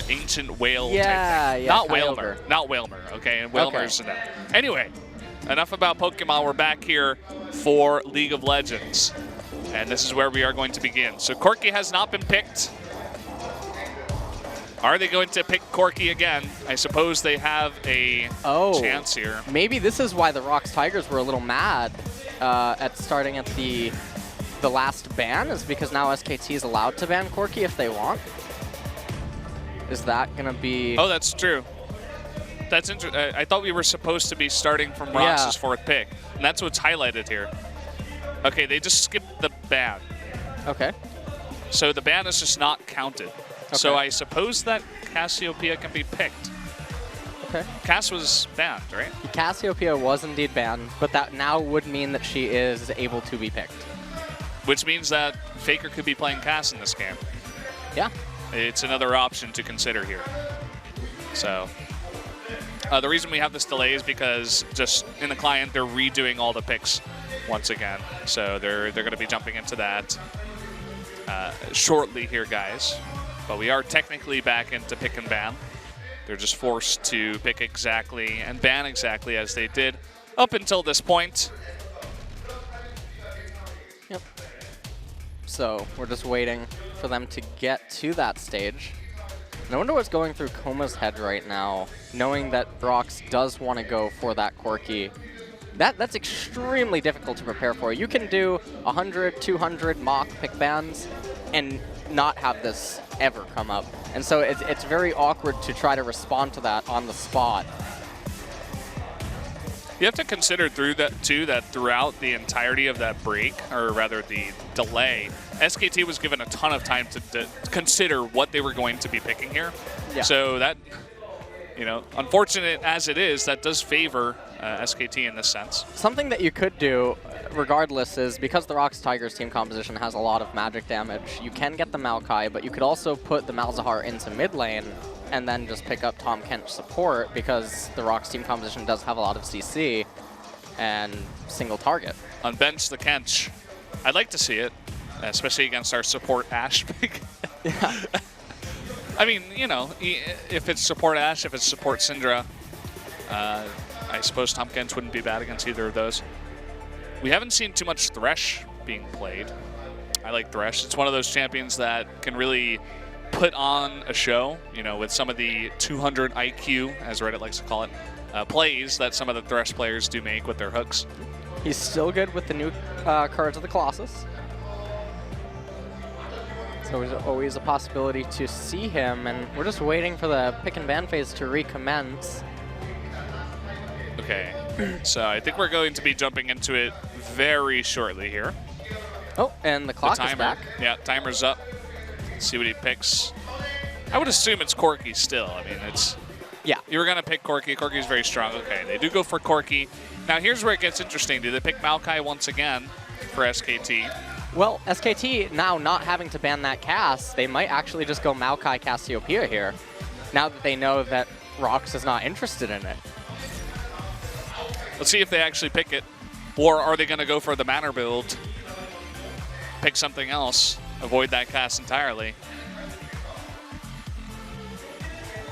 ancient whale type thing. Yeah, Not Kyogre. Whalmer. Not Whalmer, okay? And Whalmer's no. Anyway, enough about Pokemon. We're back here for League of Legends. And this is where we are going to begin. So Corki has not been picked. Are they going to pick Corki again? I suppose they have a chance here. Maybe this is why the ROX Tigers were a little mad at starting at the last ban, is because now SKT is allowed to ban Corki if they want. Is that going to be... Oh, that's true. That's interesting. I thought we were supposed to be starting from ROX's fourth pick, and that's what's highlighted here. Okay, they just skipped the ban. Okay. So the ban is just not counted. Okay. So I suppose that Cassiopeia can be picked. Okay. Cass was banned, right? Cassiopeia was indeed banned, but that now would mean that she is able to be picked. Which means that Faker could be playing Cass in this game. Yeah. It's another option to consider here. So the reason we have this delay is because just in the client, they're redoing all the picks once again. So they're going to be jumping into that shortly here, guys. But we are technically back into pick and ban. They're just forced to pick exactly and ban exactly as they did up until this point. Yep. So we're just waiting for them to get to that stage. And I wonder what's going through Koma's head right now, knowing that ROX does want to go for that Corki. That's extremely difficult to prepare for. You can do 100, 200 mock pick bans and not have this ever come up. And so it's very awkward to try to respond to that on the spot. You have to consider that throughout the entirety of that break, or rather the delay, SKT was given a ton of time to consider what they were going to be picking here. Yeah. So that, you know, unfortunate as it is, that does favor SKT in this sense. Something that you could do, regardless, is because the ROX Tigers team composition has a lot of magic damage, you can get the Maokai, but you could also put the Malzahar into mid lane and then just pick up Tahm Kench support, because the ROX team composition does have a lot of CC and single target. Unbench the Kench. I'd like to see it, especially against our support Ashe pick. Yeah. I mean, you know, if it's support Ashe, if it's support Syndra, I suppose Tahm Kench wouldn't be bad against either of those. We haven't seen too much Thresh being played. I like Thresh. It's one of those champions that can really put on a show, you know, with some of the 200 IQ, as Reddit likes to call it, plays that some of the Thresh players do make with their hooks. He's still good with the new cards of the Colossus. So there's always a possibility to see him, and we're just waiting for the pick and ban phase to recommence. Okay, so I think we're going to be jumping into it very shortly here. Oh, and the clock is back. Yeah, timer's up. Let's see what he picks. I would assume it's Corki still. I mean, it's... Yeah. You were going to pick Corki. Corki's very strong. Okay, they do go for Corki. Now, here's where it gets interesting. Do they pick Maokai once again for SKT? Well, SKT, now not having to ban that Cass, they might actually just go Maokai Cassiopeia here, now that they know that ROX is not interested in it. Let's see if they actually pick it. Or are they going to go for the Manor build, pick something else, avoid that Cass entirely?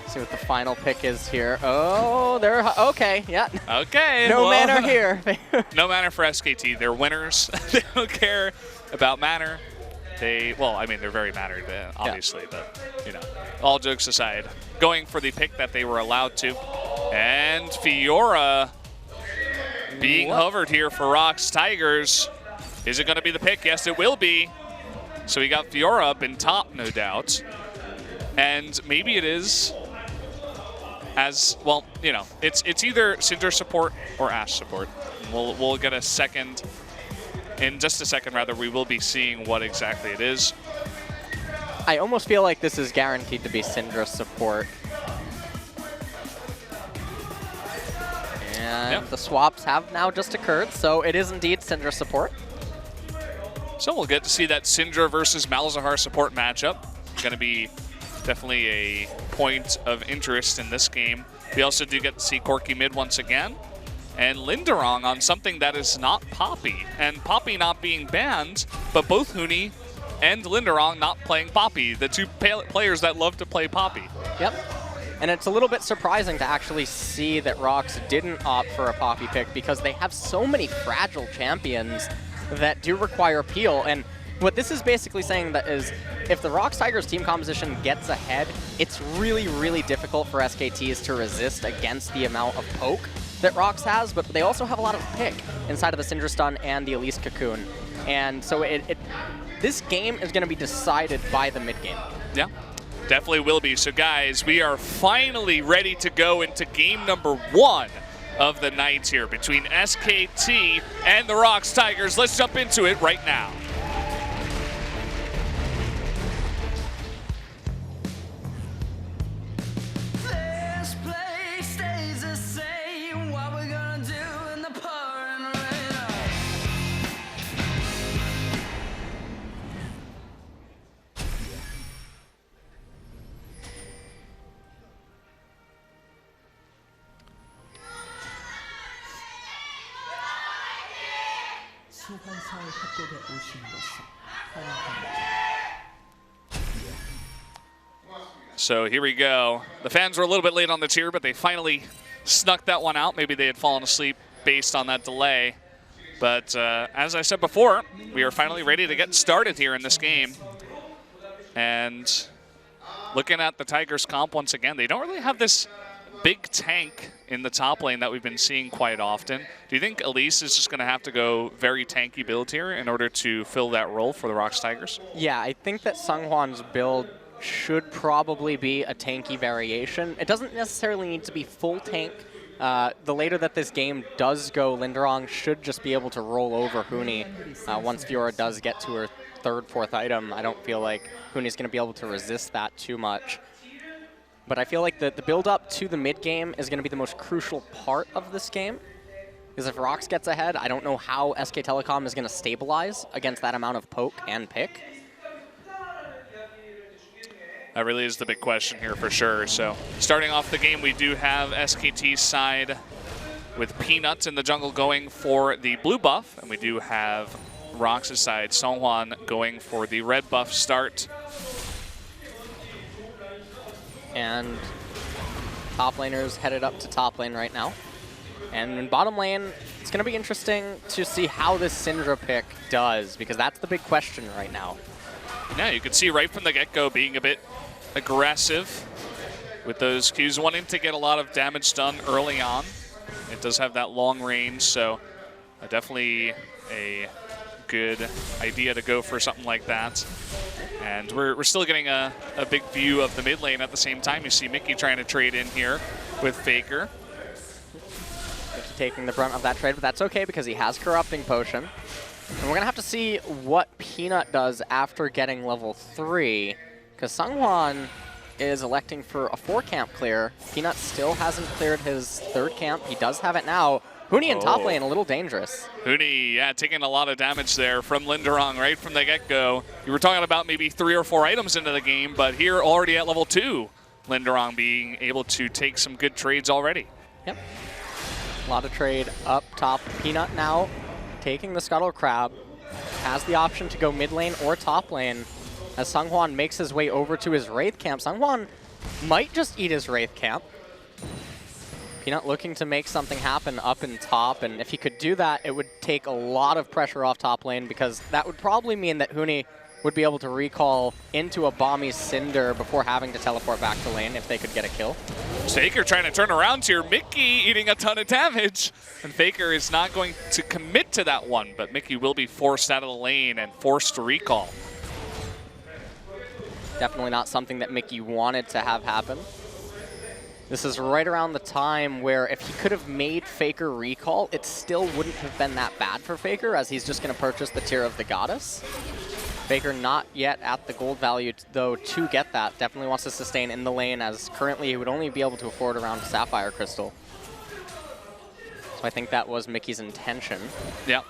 See what the final pick is here. Oh, they're okay. Yeah. Okay. No Manor here. No Manor for SKT. They're winners. They don't care about Manor. Well, I mean, they're very Manored, obviously, but, you know, all jokes aside, going for the pick that they were allowed to. And Fiora being hovered here for ROX Tigers. Is it going to be the pick? Yes, it will be. So we got Fiora up in top, no doubt. And maybe it is, as well, you know, it's either Syndra support or Ashe support. We'll get a second, in just a second rather, we will be seeing what exactly it is. I almost feel like this is guaranteed to be Syndra support. And the swaps have now just occurred, so it is indeed Syndra support. So we'll get to see that Syndra versus Malzahar support matchup. Going to be definitely a point of interest in this game. We also do get to see Corki mid once again. And Linderong on something that is not Poppy. And Poppy not being banned, but both Huni and Linderong not playing Poppy, the two players that love to play Poppy. Yep. And it's a little bit surprising to actually see that ROX didn't opt for a Poppy pick because they have so many fragile champions that do require peel. And what this is basically saying that is if the ROX Tigers team composition gets ahead, it's really, really difficult for SKTs to resist against the amount of poke that ROX has, but they also have a lot of pick inside of the Syndra Stun and the Elise Cocoon. And so this game is going to be decided by the mid game. Yeah. Definitely will be. So guys, we are finally ready to go into game number 1 of the night here between SKT and the ROX Tigers. Let's jump into it right now. So here we go. The fans were a little bit late on the cheer, but they finally snuck that one out. Maybe they had fallen asleep based on that delay. But as I said before, we are finally ready to get started here in this game. And looking at the Tigers comp once again, they don't really have this big tank in the top lane that we've been seeing quite often. Do you think Elise is just going to have to go very tanky build here in order to fill that role for the ROX Tigers? Yeah, I think that Sunghwan's build should probably be a tanky variation. It doesn't necessarily need to be full tank. The later that this game does go, Linderong should just be able to roll over Huni. Once Fiora does get to her 3rd, 4th item, I don't feel like Huni's going to be able to resist that too much. But I feel like the build-up to the mid-game is going to be the most crucial part of this game. Because if ROX gets ahead, I don't know how SK Telecom is going to stabilize against that amount of poke and pick. That really is the big question here for sure. So starting off the game, we do have SKT's side with Peanuts in the jungle going for the blue buff. And we do have ROX's side, Songhwan, going for the red buff start. And top laners headed up to top lane right now. And in bottom lane, it's going to be interesting to see how this Syndra pick does, because that's the big question right now. Yeah, you can see right from the get-go being a bit aggressive with those Qs, wanting to get a lot of damage done early on. It does have that long range, so definitely a good idea to go for something like that. And we're still getting a big view of the mid lane at the same time. You see Mickey trying to trade in here with Faker. Mickey taking the brunt of that trade, but that's okay because he has Corrupting Potion. And we're going to have to see what Peanut does after getting level 3, because Sunghwan is electing for a 4-camp clear. Peanut still hasn't cleared his 3rd camp. He does have it now. Huni in top lane, a little dangerous. Huni, yeah, taking a lot of damage there from Linderong right from the get-go. You were talking about maybe 3 or 4 items into the game, but here already at level 2, Linderong being able to take some good trades already. Yep. A lot of trade up top. Peanut now taking the Scuttle Crab. Has the option to go mid lane or top lane as Sunghwan makes his way over to his Wraith camp. Sunghwan might just eat his Wraith camp. Peanut looking to make something happen up in top, and if he could do that, it would take a lot of pressure off top lane, because that would probably mean that Huni would be able to recall into a Bomby's Cinder before having to teleport back to lane if they could get a kill. Faker trying to turn around here. Mickey eating a ton of damage, and Faker is not going to commit to that one, but Mickey will be forced out of the lane and forced to recall. Definitely not something that Mickey wanted to have happen. This is right around the time where if he could have made Faker recall, it still wouldn't have been that bad for Faker, as he's just going to purchase the Tear of the Goddess. Faker not yet at the gold value, though, to get that. Definitely wants to sustain in the lane, as currently he would only be able to afford around Sapphire Crystal. So I think that was Mickey's intention. Yeah,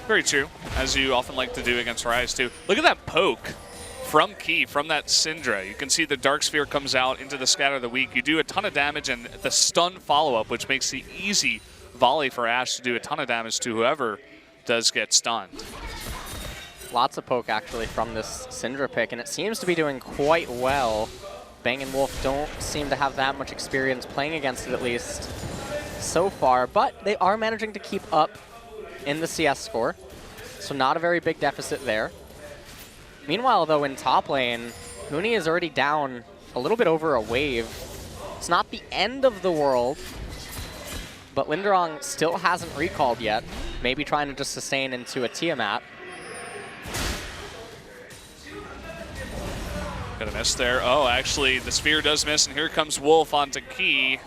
very true, as you often like to do against Rise, too. Look at that poke from Key, from that Syndra. You can see the Dark Sphere comes out into the Scatter of the Weak. You do a ton of damage, and the stun follow-up, which makes the easy volley for Ashe to do a ton of damage to whoever does get stunned. Lots of poke, actually, from this Syndra pick, and it seems to be doing quite well. Bang and Wolf don't seem to have that much experience playing against it, at least so far, but they are managing to keep up in the CS score, so not a very big deficit there. Meanwhile, though, in top lane, Huni is already down a little bit over a wave. It's not the end of the world, but Linderong still hasn't recalled yet. Maybe trying to just sustain into a Tiamat. Gonna miss there. Oh, actually, the Sphere does miss, and here comes Wolf onto Key.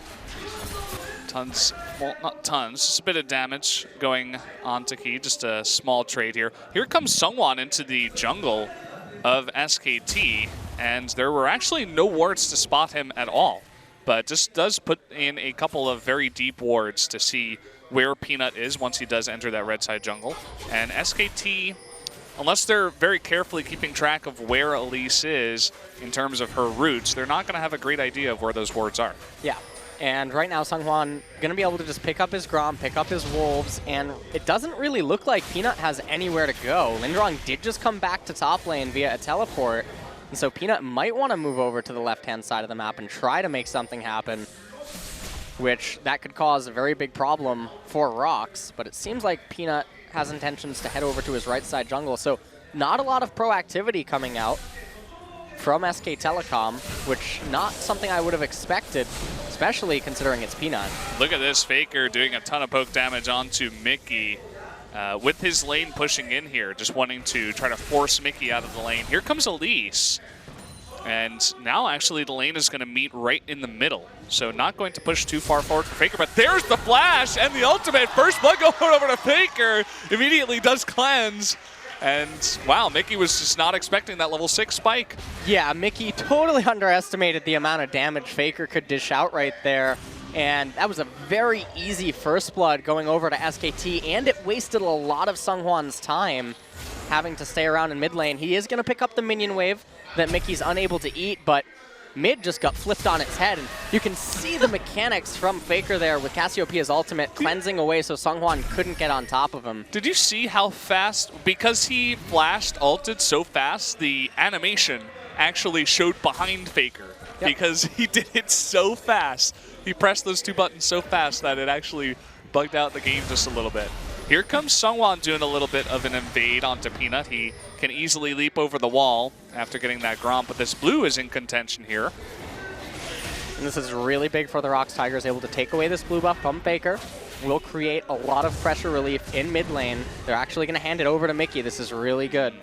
Tons, well, not tons, just a bit of damage going onto Key, just a small trade here. Here comes Sungwon into the jungle of SKT, and there were actually no wards to spot him at all, but just does put in a couple of very deep wards to see where Peanut is once he does enter that red side jungle. And SKT, unless they're very carefully keeping track of where Elise is in terms of her routes, they're not going to have a great idea of where those wards are. Yeah. And right now, Sungwon going to be able to just pick up his Grom, pick up his Wolves, and it doesn't really look like Peanut has anywhere to go. Linderong did just come back to top lane via a teleport, and so Peanut might want to move over to the left-hand side of the map and try to make something happen, which that could cause a very big problem for ROX, but it seems like Peanut has intentions to head over to his right side jungle, so not a lot of proactivity coming out from SK Telecom, which not something I would have expected, especially considering it's Peanut. Look at this, Faker doing a ton of poke damage onto Mickey with his lane pushing in here, just wanting to try to force Mickey out of the lane. Here comes Elise, and now actually the lane is going to meet right in the middle, so not going to push too far forward for Faker, but there's the flash and the ultimate. First blood going over to Faker, immediately does cleanse. And wow, Mickey was just not expecting that level 6 spike. Yeah, Mickey totally underestimated the amount of damage Faker could dish out right there. And that was a very easy first blood going over to SKT, and it wasted a lot of Sungwon's time having to stay around in mid lane. He is going to pick up the minion wave that Mickey's unable to eat, but mid just got flipped on its head, and you can see the mechanics from Faker there with Cassiopeia's ultimate cleansing away so Sungwon couldn't get on top of him. Did you see how fast, because he flashed ulted so fast, the animation actually showed behind Faker? Yep. Because he did it so fast. He pressed those two buttons so fast that it actually bugged out the game just a little bit. Here comes Sungwon doing a little bit of an invade onto Peanut. He can easily leap over the wall after getting that Gromp, but this blue is in contention here. And this is really big for the ROX Tigers, able to take away this blue buff from Faker. Will create a lot of pressure relief in mid lane. They're actually going to hand it over to Mickey. This is really good.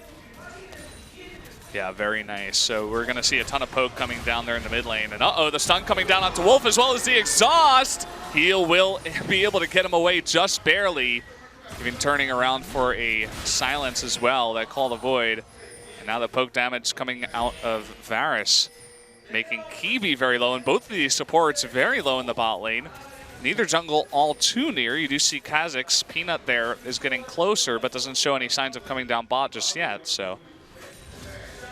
Yeah, very nice. So we're going to see a ton of poke coming down there in the mid lane. And uh-oh, the stun coming down onto Wolf as well as the exhaust. Heal will be able to get him away just barely. Even turning around for a silence as well, that Call the Void. And now the poke damage coming out of Varus, making Kiwi very low, and both of these supports very low in the bot lane. Neither jungle all too near. You do see Kha'Zix. Peanut there is getting closer, but doesn't show any signs of coming down bot just yet, so.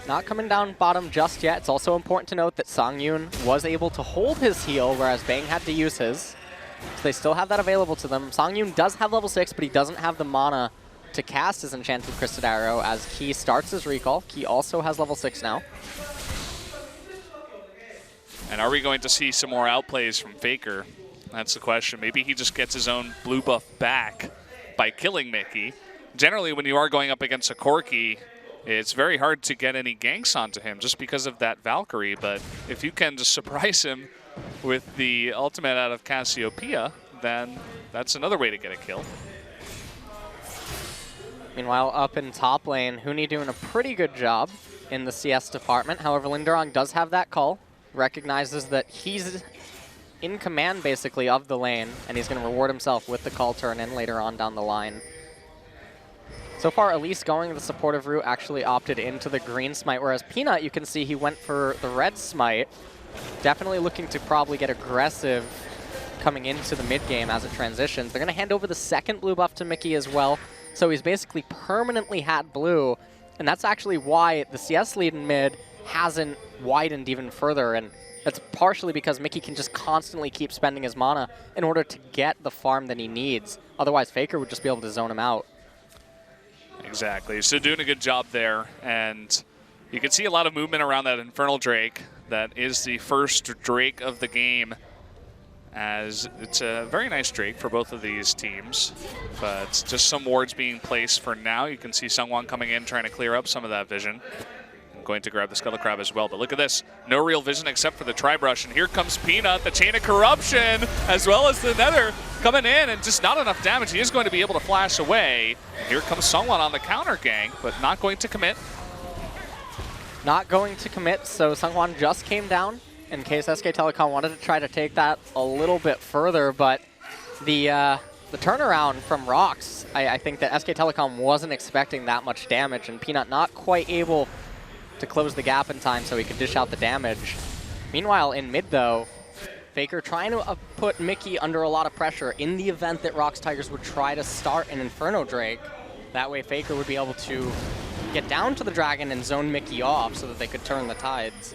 Not coming down bottom just yet. It's also important to note that Songyun was able to hold his heal, whereas Bang had to use his. So they still have that available to them. Songyun does have level 6, but he doesn't have the mana to cast his Enchanted Crystal Arrow as Key starts his recall. Key also has level 6 now. And are we going to see some more outplays from Faker? That's the question. Maybe he just gets his own blue buff back by killing Mickey. Generally, when you are going up against a Corki, it's very hard to get any ganks onto him just because of that Valkyrie, but if you can just surprise him with the ultimate out of Cassiopeia, then that's another way to get a kill. Meanwhile, up in top lane, Huni doing a pretty good job in the CS department. However, Linderong does have that call, recognizes that he's in command, basically, of the lane, and he's going to reward himself with the call turn in later on down the line. So far, Elise going the supportive route actually opted into the green smite, whereas Peanut, you can see he went for the red smite. Definitely looking to probably get aggressive coming into the mid game as it transitions. They're going to hand over the second blue buff to Mickey as well. So he's basically permanently had blue. And that's actually why the CS lead in mid hasn't widened even further. And that's partially because Mickey can just constantly keep spending his mana in order to get the farm that he needs. Otherwise, Faker would just be able to zone him out. Exactly. So doing a good job there. And you can see a lot of movement around that Infernal Drake. That is the first Drake of the game, as it's a very nice Drake for both of these teams. But just some wards being placed for now. You can see Sungwon coming in, trying to clear up some of that vision. Going to grab the Scuttle Crab as well. But look at this. No real vision except for the Tri-Brush. And here comes Peanut, the Chain of Corruption, as well as the Nether coming in, and just not enough damage. He is going to be able to flash away. And here comes Sungwon on the counter gank, but not going to commit. Not going to commit, so Sungwon just came down in case SK Telecom wanted to try to take that a little bit further, but the turnaround from ROX, I think that SK Telecom wasn't expecting that much damage, and Peanut not quite able to close the gap in time so he could dish out the damage. Meanwhile, in mid though, Faker trying to put Mickey under a lot of pressure in the event that ROX Tigers would try to start an Inferno Drake. That way Faker would be able to get down to the Dragon and zone Mickey off so that they could turn the tides.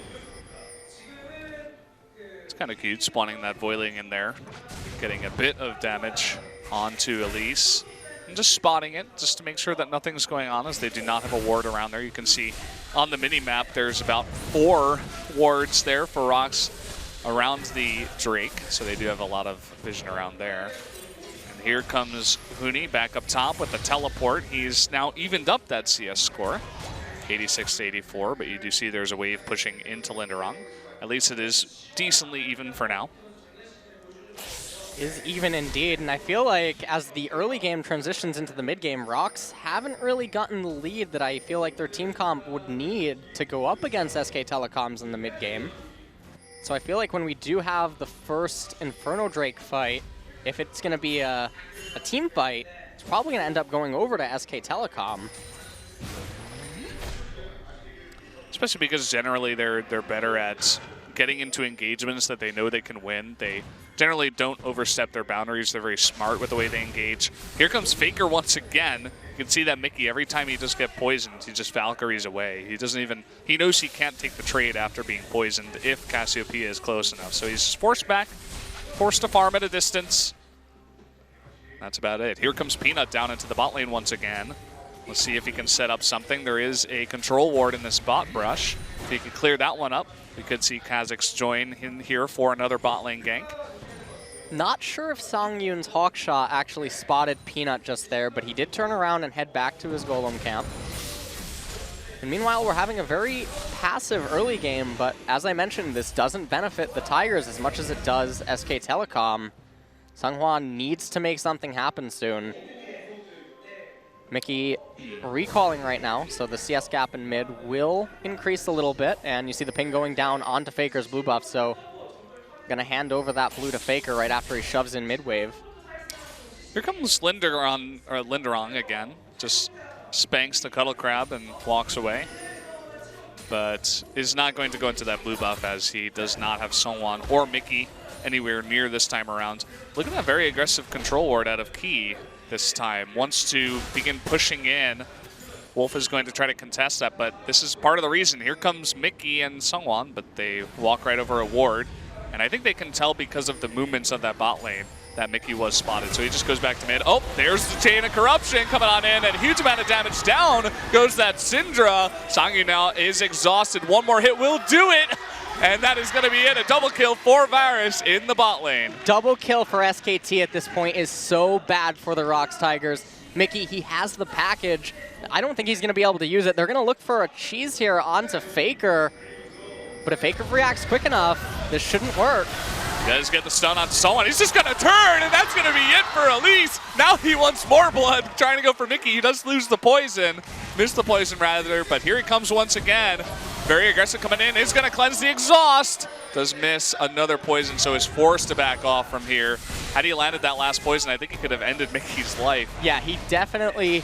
It's kind of cute spawning that Voiling in there, getting a bit of damage onto Elise. And just spotting it just to make sure that nothing's going on, as they do not have a ward around there. You can see on the mini-map there's about 4 wards there for ROX around the Drake, so they do have a lot of vision around there. And here comes Huni back up top with the teleport. He's now evened up that CS score, 86 to 84, but you do see there's a wave pushing into Linderong. At least it is decently even for now. Is even indeed, and I feel like as the early game transitions into the mid game, ROX haven't really gotten the lead that I feel like their team comp would need to go up against SK Telecoms in the mid game. So I feel like when we do have the first Inferno Drake fight, if it's going to be a team fight, it's probably going to end up going over to SK Telecom. Especially because generally they're better at getting into engagements that they know they can win. They generally don't overstep their boundaries. They're very smart with the way they engage. Here comes Faker once again. You can see that Mickey, every time he just gets poisoned, he just Valkyries away. He doesn't even, he knows he can't take the trade after being poisoned if Cassiopeia is close enough. So he's forced back, forced to farm at a distance. That's about it. Here comes Peanut down into the bot lane once again. Let's see if he can set up something. There is a control ward in this bot brush. If he can clear that one up, we could see Kha'Zix join in here for another bot lane gank. Not sure if Songyun's Hawkshaw actually spotted Peanut just there, but he did turn around and head back to his Golem camp. And meanwhile, we're having a very passive early game, but as I mentioned, this doesn't benefit the Tigers as much as it does SK Telecom. Sungwon needs to make something happen soon. Mickey recalling right now, so the CS gap in mid will increase a little bit, and you see the ping going down onto Faker's blue buff, so gonna hand over that blue to Faker right after he shoves in mid wave. Here comes Linderong again, just spanks the Cuddle Crab and walks away, but is not going to go into that blue buff as he does not have Sungwon or Mickey anywhere near this time around. Look at that very aggressive control ward out of Key this time. Wants to begin pushing in. Wolf is going to try to contest that, but this is part of the reason. Here comes Mickey and Sungwon, but they walk right over a ward. And I think they can tell because of the movements of that bot lane that Mickey was spotted. So he just goes back to mid. Oh, there's the Chain of Corruption coming on in, and a huge amount of damage down goes that Syndra. Sangyu now is exhausted. One more hit will do it. And that is going to be it. A double kill for Varus in the bot lane. Double kill for SKT at this point is so bad for the ROX Tigers. Mickey, he has the package. I don't think he's going to be able to use it. They're going to look for a cheese here onto Faker. But if Faker reacts quick enough, this shouldn't work. He does get the stun on someone. He's just going to turn, and that's going to be it for Elise. Now he wants more blood, trying to go for Mickey. He does lose the poison. Missed the poison, rather, but here he comes once again. Very aggressive coming in. He's going to cleanse the exhaust. Does miss another poison, so is forced to back off from here. Had he landed that last poison, I think he could have ended Mickey's life. Yeah, he definitely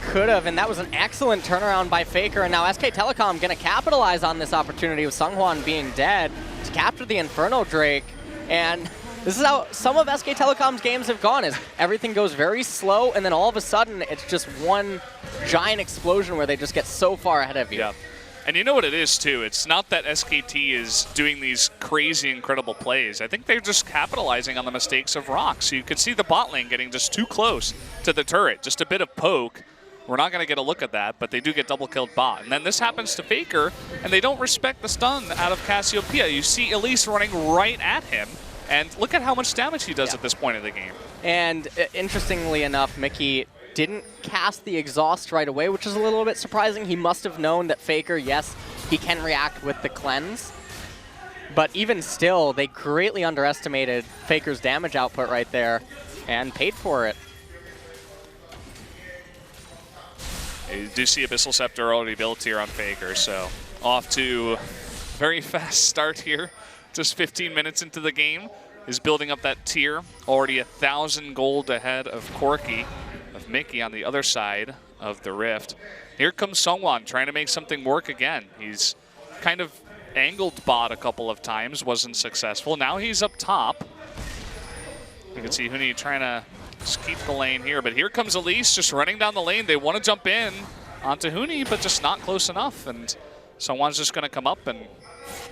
could have, and that was an excellent turnaround by Faker. And now SK Telecom going to capitalize on this opportunity with Sungwon being dead to capture the Inferno Drake. And this is how some of SK Telecom's games have gone, is everything goes very slow, and then all of a sudden it's just one giant explosion where they just get so far ahead of you. Yeah. And you know what it is, too? It's not that SKT is doing these crazy, incredible plays. I think they're just capitalizing on the mistakes of ROX. So you could see the bot lane getting just too close to the turret. Just a bit of poke, we're not going to get a look at that, but they do get double killed bot. And then this happens to Faker, and they don't respect the stun out of Cassiopeia. You see Elise running right at him, and look at how much damage he does at this point of the game. And interestingly enough, Mickey didn't cast the exhaust right away, which is a little bit surprising. He must have known that Faker, yes, he can react with the cleanse. But even still, they greatly underestimated Faker's damage output right there and paid for it. You do see Abyssal Scepter already built here on Faker, so off to a very fast start here. Just 15 minutes into the game. Is building up that tier. Already 1,000 gold ahead of Corki, of Mickey on the other side of the Rift. Here comes Sungwon trying to make something work again. He's kind of angled bot a couple of times, wasn't successful. Now he's up top. You can see Huni trying to just keep the lane here, but here comes Elise just running down the lane. They want to jump in onto Huni, but just not close enough, and Sungwon's just going to come up and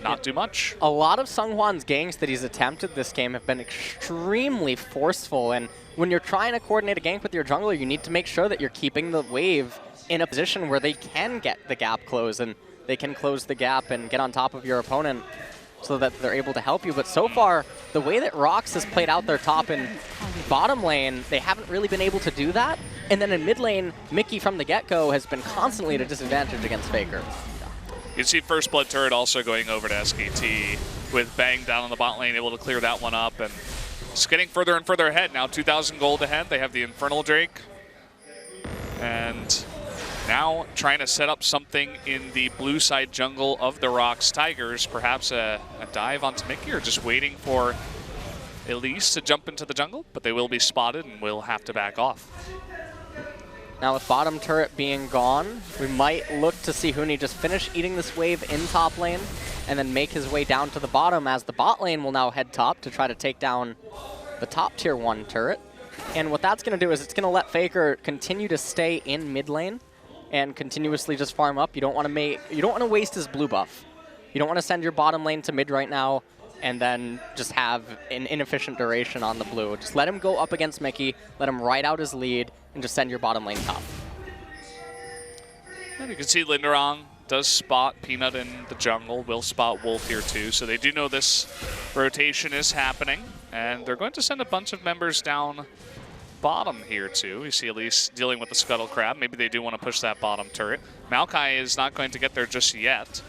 not do much. A lot of Sungwon's ganks that he's attempted this game have been extremely forceful, and when you're trying to coordinate a gank with your jungler, you need to make sure that you're keeping the wave in a position where they can get the gap closed, and they can close the gap and get on top of your opponent so that they're able to help you. But so far, the way that ROX has played out their top and bottom lane, they haven't really been able to do that. And then in mid lane, Mickey from the get-go has been constantly at a disadvantage against Faker. You can see First Blood Turret also going over to SKT with Bang down on the bot lane, able to clear that one up. And it's getting further and further ahead. Now 2,000 gold ahead. They have the Infernal Drake. And now trying to set up something in the blue side jungle of the ROX Tigers. Perhaps a dive onto Mickey, or just waiting for Elise to jump into the jungle. But they will be spotted and will have to back off. Now with bottom turret being gone, we might look to see Huni just finish eating this wave in top lane and then make his way down to the bottom, as the bot lane will now head top to try to take down the top tier 1 turret. And what that's going to do is it's going to let Faker continue to stay in mid lane and continuously just farm up. You don't want to waste his blue buff. You don't want to send your bottom lane to mid right now and then just have an inefficient duration on the blue. Just let him go up against Mickey, let him ride out his lead, and just send your bottom lane top. And you can see Linderong does spot Peanut in the jungle, will spot Wolf here too, so they do know this rotation is happening, and they're going to send a bunch of members down bottom here too. You see Elise dealing with the Scuttle Crab. Maybe they do want to push that bottom turret. Maokai is not going to get there just yet,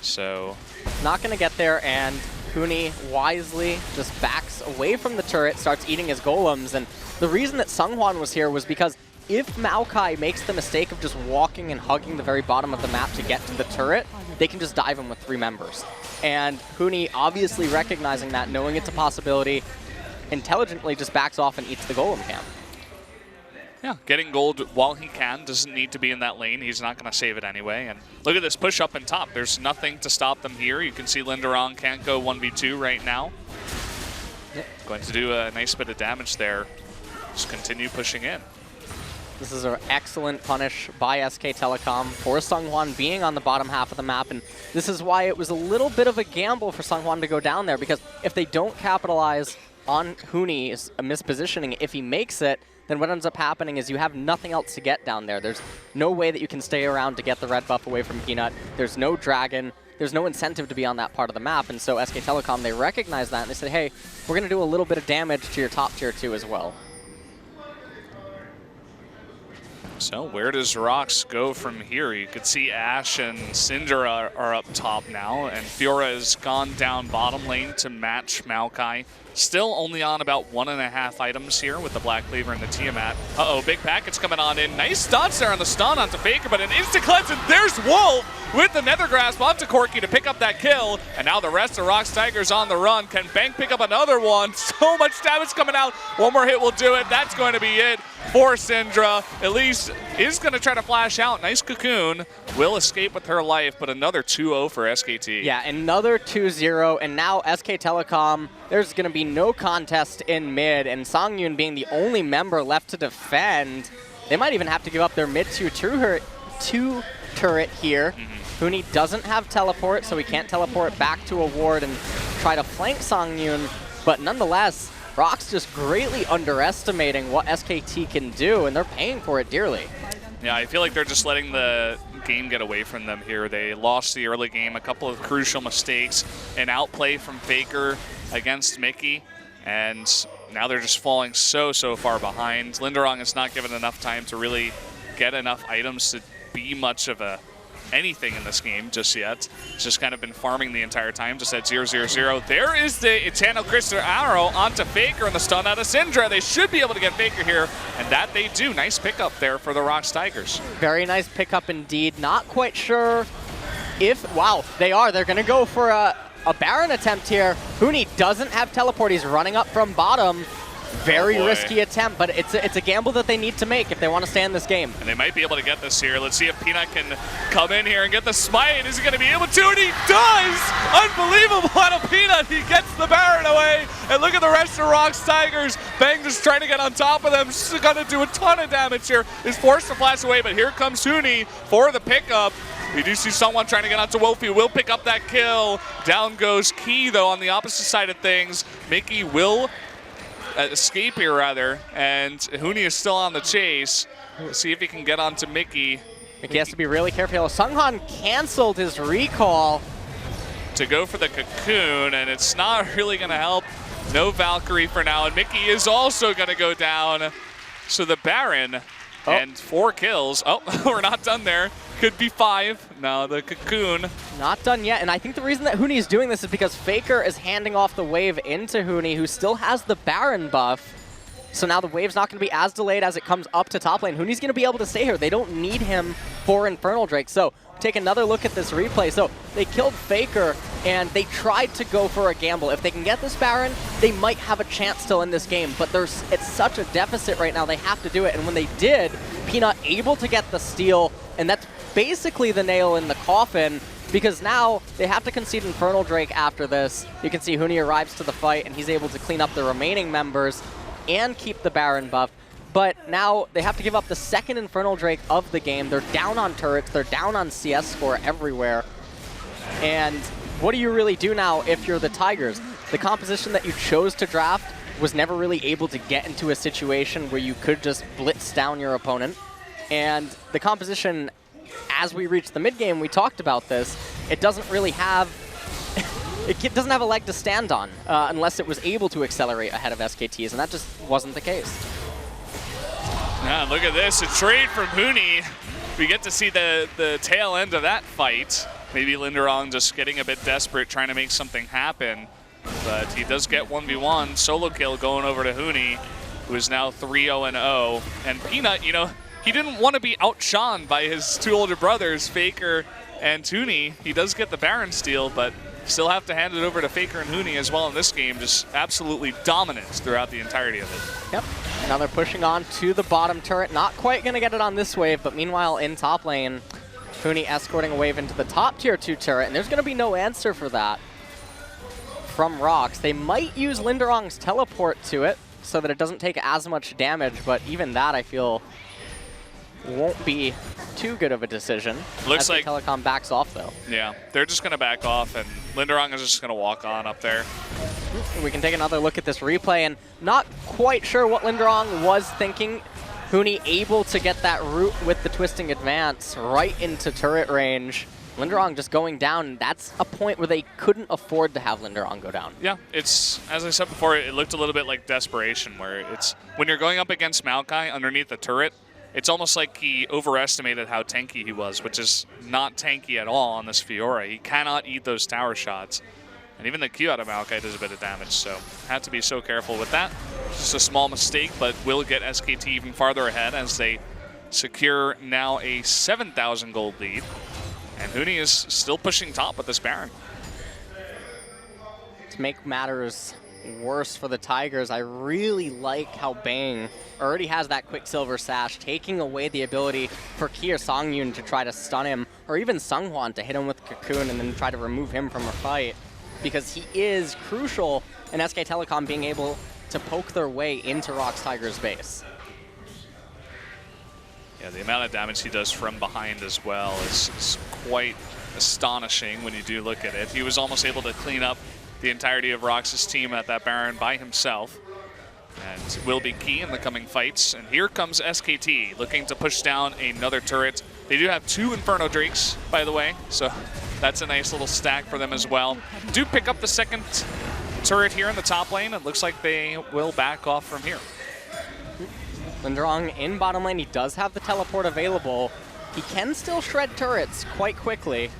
so... Not going to get there, and Huni wisely just backs away from the turret, starts eating his golems, and the reason that Sungwon was here was because if Maokai makes the mistake of just walking and hugging the very bottom of the map to get to the turret, they can just dive him with 3 members. And Huni, obviously recognizing that, knowing it's a possibility, intelligently just backs off and eats the golem camp. Yeah, getting gold while he can, doesn't need to be in that lane. He's not going to save it anyway. And look at this push up and top. There's nothing to stop them here. You can see Linderong can't go 1v2 right now. Yep. Going to do a nice bit of damage there. Just continue pushing in. This is an excellent punish by SK Telecom for Sungwon being on the bottom half of the map, and this is why it was a little bit of a gamble for Sungwon to go down there, because if they don't capitalize on Huni's mispositioning, if he makes it, then what ends up happening is you have nothing else to get down there. There's no way that you can stay around to get the red buff away from Peanut. There's no dragon. There's no incentive to be on that part of the map, and so SK Telecom, they recognize that, and they said, hey, we're going to do a little bit of damage to your top tier 2 as well. So where does ROX go from here? You could see Ashe and Syndra are up top now, and Fiora has gone down bottom lane to match Maokai. Still only on about 1.5 items here with the Black Cleaver and the Tiamat. Uh-oh, big package coming on in. Nice dodge there on the stun onto Faker, but an instant cleanse, and there's Wolf with the Nether Grasp onto Corki to pick up that kill. And now the rest of ROX Tigers on the run. Can Bank pick up another one? So much damage coming out. One more hit will do it. That's going to be it for Syndra. Elise is going to try to flash out. Nice cocoon. Will escape with her life, but another 2-0 for SKT. Yeah, another 2-0, and now SK Telecom, there's going to be no contest in mid, and Songyun being the only member left to defend, they might even have to give up their mid 2 turret here. Huni doesn't have teleport, so he can't teleport back to a ward and try to flank Songyun, but nonetheless, ROX just greatly underestimating what SKT can do, and they're paying for it dearly. Yeah, I feel like they're just letting the game get away from them here. They lost the early game, a couple of crucial mistakes, an outplay from Faker against Mickey, and now they're just falling so far behind. Linderong is not given enough time to really get enough items to be much of anything in this game just yet. It's just kind of been farming the entire time, just at 0-0-0. There is the Eternal Crystal Arrow onto Faker and the stun out of Syndra. They should be able to get Faker here, and that they do. Nice pickup there for the ROX Tigers. Very nice pickup indeed. Not quite sure if, wow, they are. They're gonna go for a Baron attempt here. Huni doesn't have teleport. He's running up from bottom. Very risky attempt, but it's a gamble that they need to make if they want to stay in this game. And they might be able to get this here. Let's see if Peanut can come in here and get the smite. Is he going to be able to? And he does! Unbelievable out of Peanut. He gets the Baron away. And look at the rest of ROX Tigers. Bang just trying to get on top of them. Just going to do a ton of damage here. Is forced to flash away, but here comes Huni for the pickup. We do see someone trying to get onto Wolfie. Will pick up that kill. Down goes Key, though, on the opposite side of things. Mickey will escape here, rather, and Huni is still on the chase. Let's see if he can get onto Mickey. Mickey has to be really careful. Sunghan canceled his recall to go for the cocoon, and it's not really going to help. No Valkyrie for now, and Mickey is also going to go down. So the Baron and 4 kills. Oh, we're not done there. Could be 5. No, the cocoon. Not done yet, and I think the reason that Huni is doing this is because Faker is handing off the wave into Huni, who still has the Baron buff. So now the wave's not going to be as delayed as it comes up to top lane. Huni's going to be able to stay here. They don't need him for Infernal Drake. So take another look at this replay. So they killed Faker, and they tried to go for a gamble. If they can get this Baron, they might have a chance still in this game. But it's such a deficit right now, they have to do it. And when they did, Peanut able to get the steal, and that's basically the nail in the coffin, because now they have to concede Infernal Drake after this. You can see Huni arrives to the fight, and he's able to clean up the remaining members and keep the Baron buff. But now they have to give up the second Infernal Drake of the game. They're down on turrets, they're down on CS score everywhere. And what do you really do now if you're the Tigers? The composition that you chose to draft was never really able to get into a situation where you could just blitz down your opponent. And the composition, as we reach the mid game, we talked about this, it doesn't really have it doesn't have a leg to stand on unless it was able to accelerate ahead of SKTs, and that just wasn't the case. Yeah, look at this, a trade from Huni. We get to see the tail end of that fight. Maybe Linderong just getting a bit desperate, trying to make something happen. But he does get 1v1, solo kill going over to Huni, who is now 3-0-0. And Peanut, you know, he didn't want to be outshone by his 2 older brothers, Faker and Huni. He does get the Baron steal, but still have to hand it over to Faker and Huni as well in this game. Just absolutely dominant throughout the entirety of it. Yep. Now they're pushing on to the bottom turret. Not quite going to get it on this wave, but meanwhile in top lane, Huni escorting a wave into the top tier 2 turret, and there's going to be no answer for that from ROX. They might use Linderong's teleport to it so that it doesn't take as much damage, but even that I feel won't be too good of a decision. Looks like Telecom backs off though. Yeah, they're just going to back off, and Linderong is just going to walk on up there. We can take another look at this replay, and not quite sure what Linderong was thinking. Huni able to get that root with the twisting advance right into turret range. Linderong just going down, and that's a point where they couldn't afford to have Linderong go down. Yeah, it's, as I said before, it looked a little bit like desperation, where it's, when you're going up against Maokai underneath the turret, it's almost like he overestimated how tanky he was, which is not tanky at all on this Fiora. He cannot eat those tower shots. And even the Q out of Maokai does a bit of damage, so had to be so careful with that. Just a small mistake, but will get SKT even farther ahead as they secure now a 7,000 gold lead. And Huni is still pushing top with this Baron. To make matters worse for the Tigers, I really like how Bang already has that Quicksilver Sash, taking away the ability for Ki or Songyun to try to stun him, or even Seonghwan to hit him with Cocoon and then try to remove him from a fight, because he is crucial in SK Telecom being able to poke their way into ROX Tigers' base. Yeah, the amount of damage he does from behind as well is quite astonishing when you do look at it. He was almost able to clean up the entirety of ROX's team at that Baron by himself. And will be key in the coming fights. And here comes SKT looking to push down another turret. They do have 2 Inferno Drakes, by the way, so that's a nice little stack for them as well. Do pick up the second turret here in the top lane. It looks like they will back off from here. Linderong in bottom lane. He does have the teleport available. He can still shred turrets quite quickly.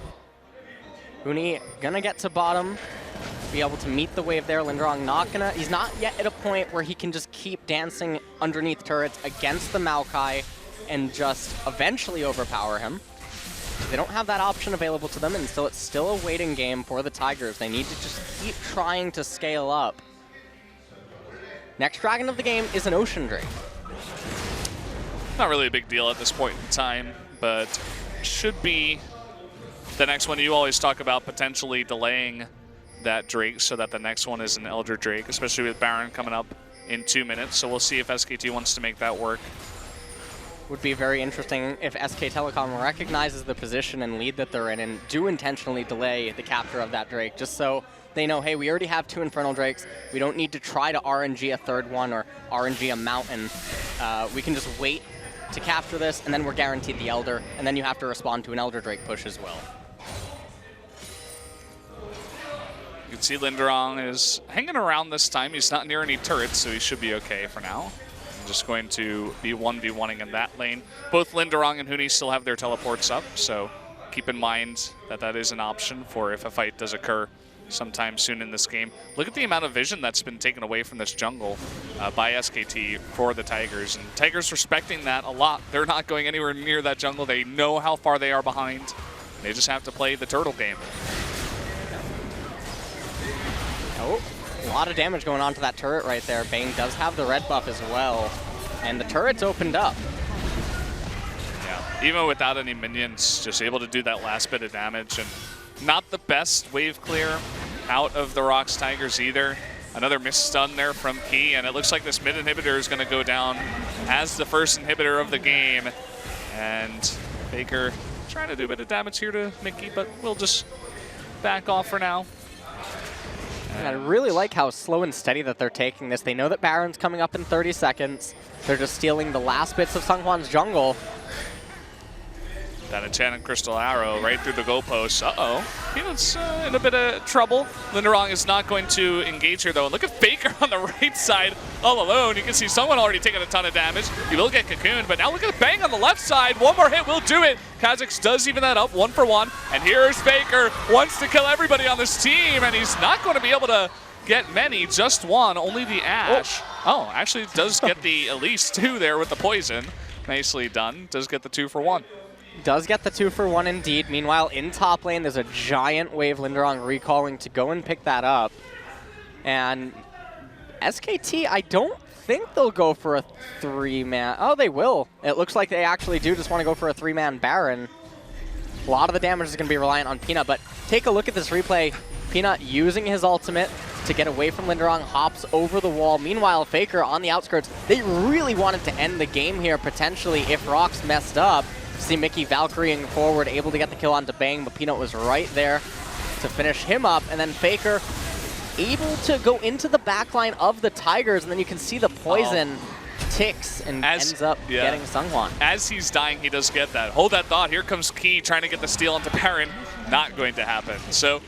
Huni gonna get to bottom, be able to meet the wave there. Linderong he's not yet at a point where he can just keep dancing underneath turrets against the Maokai and just eventually overpower him. They don't have that option available to them, and so it's still a waiting game for the Tigers. They need to just keep trying to scale up. Next dragon of the game is an Ocean Drake. Not really a big deal at this point in time, but should be the next one. You always talk about potentially delaying that Drake so that the next one is an Elder Drake, especially with Baron coming up in 2 minutes. So we'll see if SKT wants to make that work. Would be very interesting if SK Telecom recognizes the position and lead that they're in and do intentionally delay the capture of that Drake, just so they know, hey, we already have 2 Infernal Drakes. We don't need to try to RNG a third one or RNG a mountain. We can just wait to capture this, and then we're guaranteed the Elder, and then you have to respond to an Elder Drake push as well. You can see Linderong is hanging around this time. He's not near any turrets, so he should be okay for now. I'm just going to be 1v1ing in that lane. Both Linderong and Huni still have their teleports up, so keep in mind that that is an option for if a fight does occur sometime soon in this game. Look at the amount of vision that's been taken away from this jungle by SKT for the Tigers, and Tigers respecting that a lot. They're not going anywhere near that jungle. They know how far they are behind. They just have to play the turtle game. Oh, a lot of damage going on to that turret right there. Bane does have the red buff as well, and the turret's opened up. Yeah, even without any minions, just able to do that last bit of damage, and not the best wave clear out of the ROX Tigers either. Another missed stun there from Key, and it looks like this mid inhibitor is going to go down as the first inhibitor of the game. And Faker trying to do a bit of damage here to Mickey, but we'll just back off for now. And I really like how slow and steady that they're taking this. They know that Baron's coming up in 30 seconds. They're just stealing the last bits of Seonghwan's jungle. That enchanted crystal arrow right through the goalpost. Uh-oh. Peanut's in a bit of trouble. Linderong is not going to engage here, though. And look at Faker on the right side all alone. You can see someone already taking a ton of damage. He will get cocooned, but now look at the Bang on the left side. One more hit will do it. Kha'Zix does even that up 1-for-1. And here's Faker. Wants to kill everybody on this team, and he's not going to be able to get many, just one, only the Ash. Oh, actually does get the Elise too there with the poison. Nicely done. Does get the 2-for-1. Does get the 2-for-1 indeed. Meanwhile, in top lane, there's a giant wave Linderong recalling to go and pick that up. And SKT, I don't think they'll go for a 3-man. Oh, they will. It looks like they actually do just want to go for a 3-man Baron. A lot of the damage is going to be reliant on Peanut, but take a look at this replay. Peanut using his ultimate to get away from Linderong, hops over the wall. Meanwhile, Faker on the outskirts. They really wanted to end the game here, potentially, if ROX messed up. See Mickey Valkyrieing forward, able to get the kill onto Bang, but Peanut was right there to finish him up. And then Faker able to go into the backline of the Tigers, and then you can see the poison ticks and ends up getting Seonghwan. As he's dying, he does get that. Hold that thought. Here comes Key trying to get the steal onto Baron. Not going to happen. So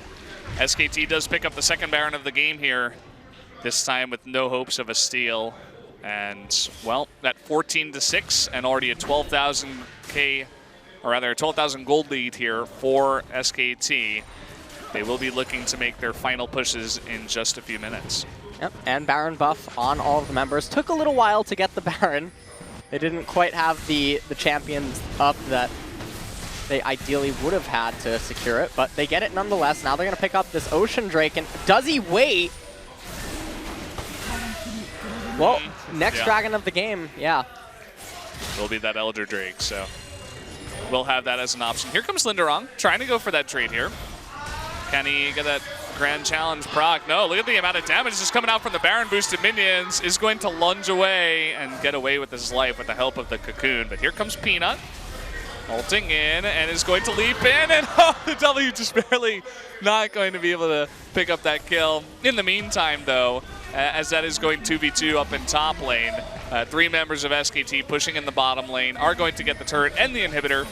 SKT does pick up the second Baron of the game here, this time with no hopes of a steal. And, well, at 14-6 and already a 12,000 gold lead here for SKT. They will be looking to make their final pushes in just a few minutes. Yep, and Baron buff on all of the members. Took a little while to get the Baron. They didn't quite have the champions up that they ideally would have had to secure it, but they get it nonetheless. Now they're going to pick up this Ocean Drake, and does he wait? Well, next dragon of the game, Will be that Elder Drake, so we'll have that as an option. Here comes Linderong, trying to go for that trade here. Can he get that grand challenge proc? No, look at the amount of damage just coming out from the Baron boosted minions. Is going to lunge away and get away with his life with the help of the cocoon. But here comes Peanut, ulting in, and is going to leap in, and the W just barely not going to be able to pick up that kill. In the meantime, though, as that is going 2v2 up in top lane. 3 members of SKT pushing in the bottom lane are going to get the turret and the inhibitor.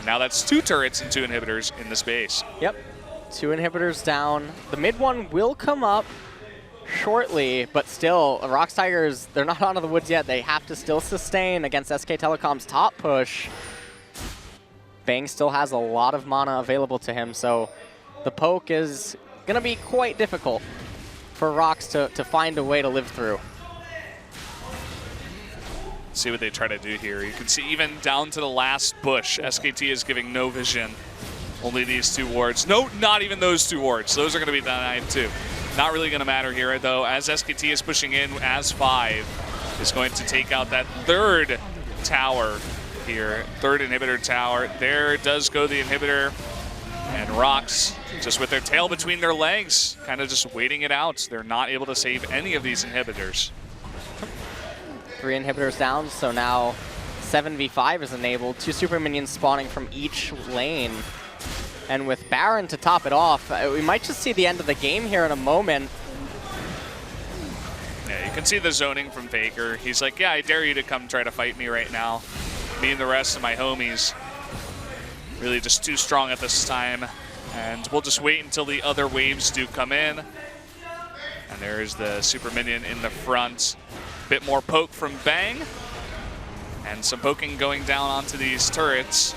Now that's 2 turrets and 2 inhibitors in the space. Yep, 2 inhibitors down. The mid one will come up shortly, but still, ROX Tigers, they're not out of the woods yet. They have to still sustain against SK Telecom's top push. Bang still has a lot of mana available to him, so the poke is going to be quite difficult for ROX to find a way to live through. See what they try to do here. You can see even down to the last bush, SKT is giving no vision. Only these 2 wards. No, not even those 2 wards. Those are going to be denied too. Not really going to matter here though, as SKT is pushing in as 5 is going to take out that 3rd tower here. 3rd inhibitor tower. There does go the inhibitor. And ROX, just with their tail between their legs, kind of just waiting it out. They're not able to save any of these inhibitors. 3 inhibitors down, so now 7v5 is enabled. 2 super minions spawning from each lane. And with Baron to top it off, we might just see the end of the game here in a moment. Yeah, you can see the zoning from Faker. He's like, yeah, I dare you to come try to fight me right now. Me and the rest of my homies. Really just too strong at this time. And we'll just wait until the other waves do come in. And there's the super minion in the front. Bit more poke from Bang. And some poking going down onto these turrets.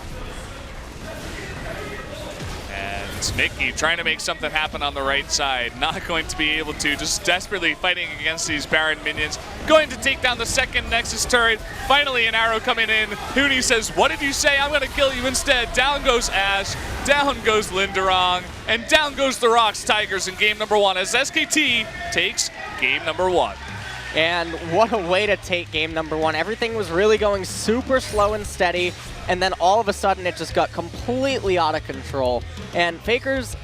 And Mickey trying to make something happen on the right side. Not going to be able to, just desperately fighting against these Baron minions. Going to take down the 2nd Nexus turret. Finally an arrow coming in. Huni says, what did you say? I'm going to kill you instead. Down goes Ash. Down goes Linderong. And down goes the ROX Tigers in game number 1 as SKT takes game number 1. And what a way to take game number 1. Everything was really going super slow and steady, and then all of a sudden it just got completely out of control. And Faker's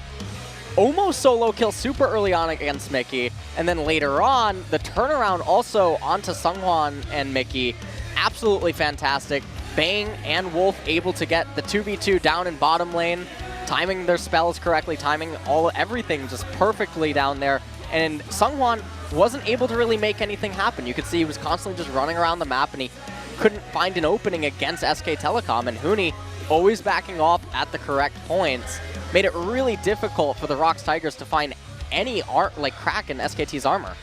almost solo kill super early on against Mickey, and then later on, the turnaround also onto Seonghwan and Mickey. Absolutely fantastic. Bang and Wolf able to get the 2v2 down in bottom lane, timing their spells correctly, timing everything just perfectly down there. And Seonghwan wasn't able to really make anything happen. You could see he was constantly just running around the map and he couldn't find an opening against SK Telecom. And Huni, always backing off at the correct points, made it really difficult for the ROX Tigers to find any crack in SKT's armor.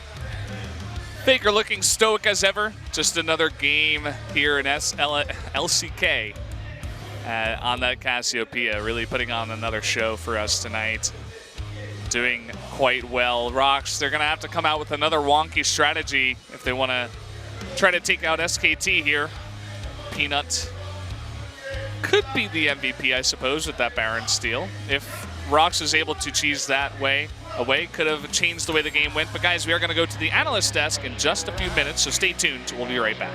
Faker looking stoic as ever. Just another game here in LCK on that Cassiopeia. Really putting on another show for us tonight. Doing quite well. ROX, they're going to have to come out with another wonky strategy if they want to try to take out SKT here. Peanut could be the MVP, I suppose, with that Baron steal. If ROX is able to cheese that away, could have changed the way the game went. But guys, we are going to go to the analyst desk in just a few minutes, so stay tuned. We'll be right back.